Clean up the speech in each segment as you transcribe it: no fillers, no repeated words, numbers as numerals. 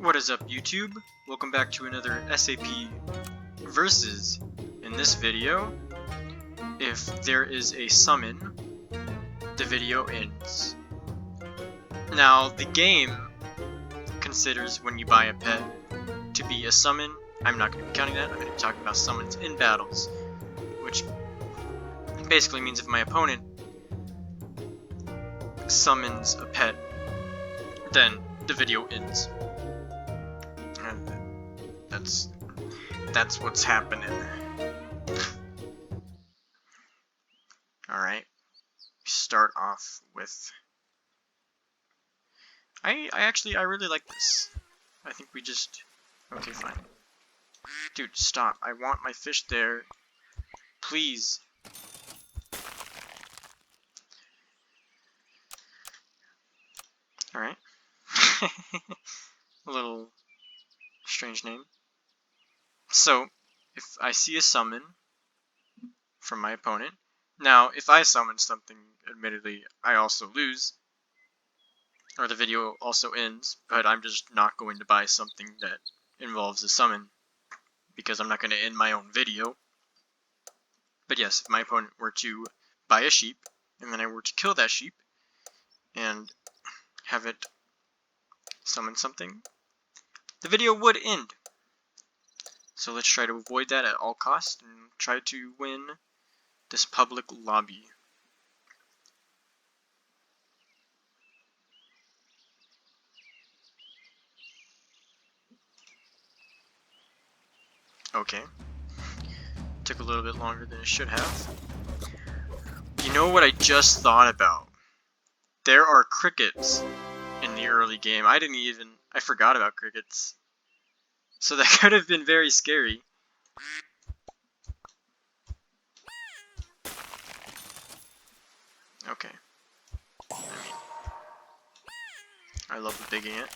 What is up, YouTube? Welcome back to another SAP Versus. In this video, if there is a summon, the video ends. Now, the game considers when you buy a pet to be a summon. I'm not going to be counting that. I'm going to be talking about summons in battles, which basically means if my opponent summons a pet, then the video ends. And that's what's happening. Alright. Start off with I really like this. I think we just okay, fine. Dude, stop. I want my fish there. Please. Alright. A little strange name. So, if I see a summon from my opponent, now if I summon something, admittedly, I also lose, or the video also ends, but I'm just not going to buy something that involves a summon, because I'm not going to end my own video. But yes, if my opponent were to buy a sheep, and then I were to kill that sheep, and have it summon something, the video would end. So let's try to avoid that at all costs, and try to win this public lobby. Okay. Took a little bit longer than it should have. You know what I just thought about? There are crickets in the early game. I forgot about crickets. So that could have been very scary. Okay. I love the big ant.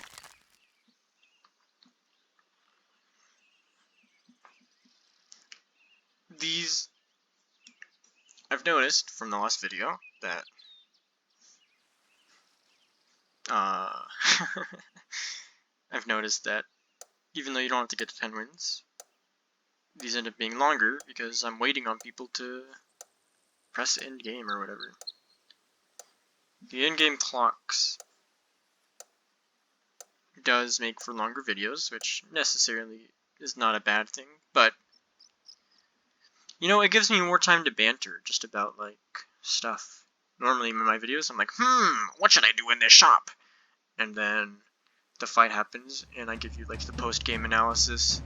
I've noticed from the last video that I've noticed that even though you don't have to get to 10 wins, these end up being longer because I'm waiting on people to press end game or whatever. The end game clocks does make for longer videos, which necessarily is not a bad thing, but you know, it gives me more time to banter just about like stuff. Normally in my videos I'm like, what should I do in this shop? And then the fight happens and I give you like the post-game analysis.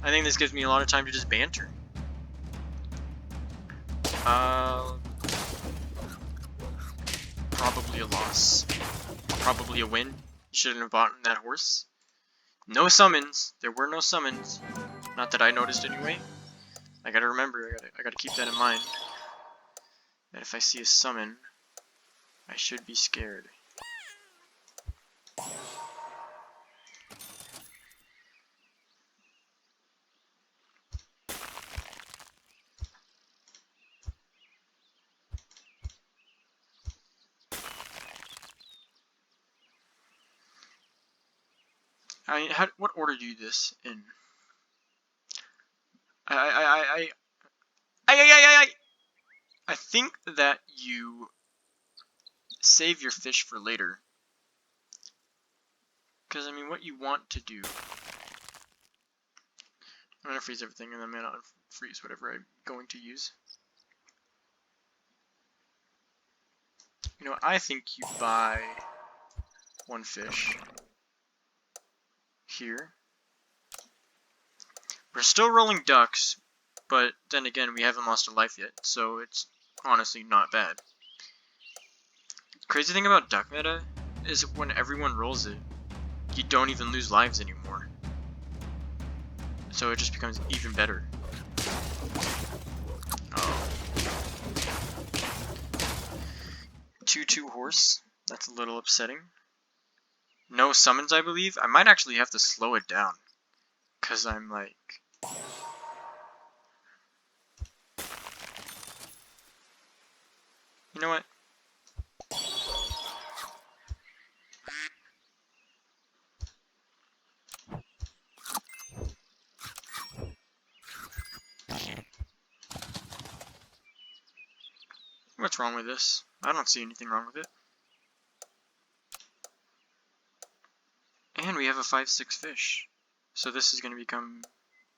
I think this gives me a lot of time to just banter. Probably a loss. Probably a win. You shouldn't have bought that horse. No summons. There were no summons. Not that I noticed anyway. I gotta remember, I gotta keep that in mind. That if I see a summon, I should be scared. What order do you do this in? I think that you save your fish for later. Because, I mean, what you want to do... I'm going to freeze everything and then I'm going to unfreeze whatever I'm going to use. You know, I think you buy one fish here. We're still rolling ducks, but then again, we haven't lost a life yet, so it's honestly not bad. Crazy thing about duck meta is when everyone rolls it, you don't even lose lives anymore. So it just becomes even better. Oh. 2/2 horse. That's a little upsetting. No summons, I believe. I might actually have to slow it down. Because I'm like... You know what? What's wrong with this? I don't see anything wrong with it. And we have a 5-6 fish. So this is going to become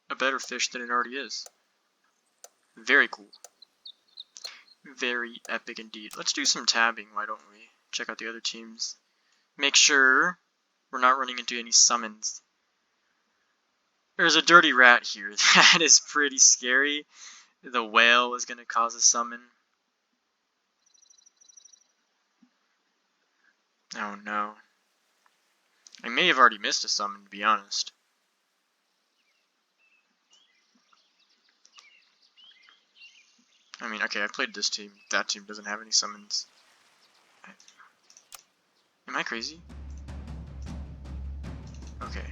a better fish than it already is. Very cool. Very epic indeed. Let's do some tabbing, why don't we? Check out the other teams. Make sure we're not running into any summons. There's a dirty rat here. That is pretty scary. The whale is going to cause a summon. Oh no. I may have already missed a summon, to be honest. I mean, okay, I played this team. That team doesn't have any summons. Am I crazy? Okay.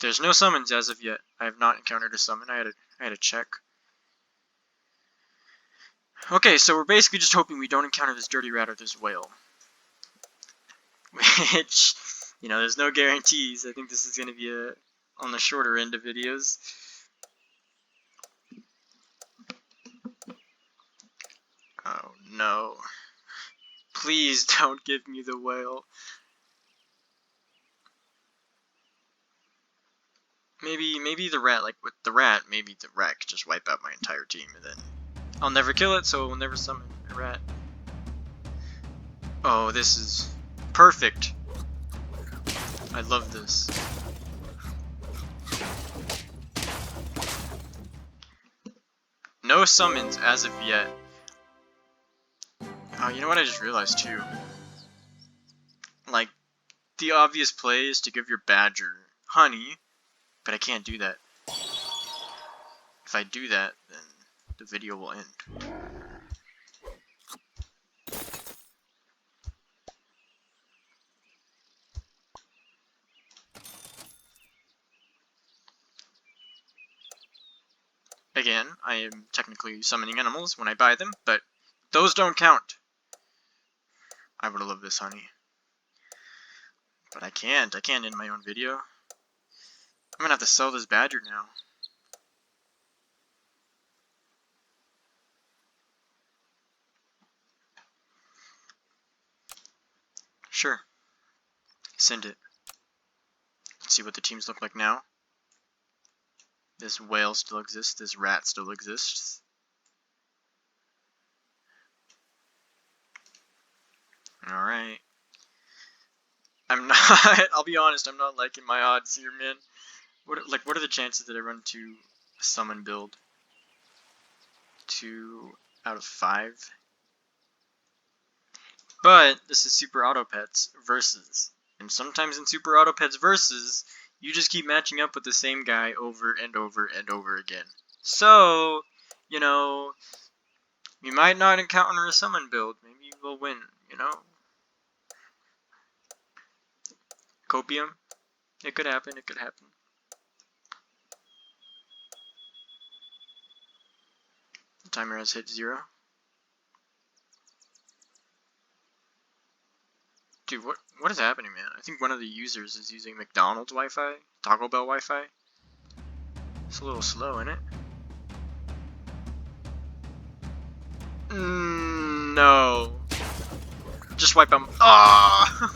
There's no summons as of yet. I have not encountered a summon. I had to check. Okay, so we're basically just hoping we don't encounter this dirty rat or this whale. Which, you know, there's no guarantees. I think this is going to be on the shorter end of videos. Oh no. Please don't give me the whale. Maybe the rat, like with the rat, maybe the rat could just wipe out my entire team and then I'll never kill it, so we'll never summon a rat. Oh, this is perfect. I love this. No summons as of yet. Oh, you know what I just realized too? Like, the obvious play is to give your badger honey, but I can't do that. If I do that, then the video will end. Again, I am technically summoning animals when I buy them, but those don't count. I would love this honey. But I can't end my own video. I'm gonna have to sell this badger now. Sure. Send it. Let's see what the teams look like now. This whale still exists, this rat still exists. Alright. I'm not, I'll be honest, I'm not liking my odds here, man. What are the chances that I run to a summon build? 2 out of 5? But this is Super Auto Pets versus. And sometimes in Super Auto Pets versus, you just keep matching up with the same guy over and over and over again. So, you know, you might not encounter a summon build. Maybe you will win, you know? Copium? It could happen, it could happen. The timer has hit 0. Dude, what is happening, man? I think one of the users is using McDonald's Wi-Fi, Taco Bell Wi-Fi. It's a little slow, isn't it? No. Just wipe them. Ah!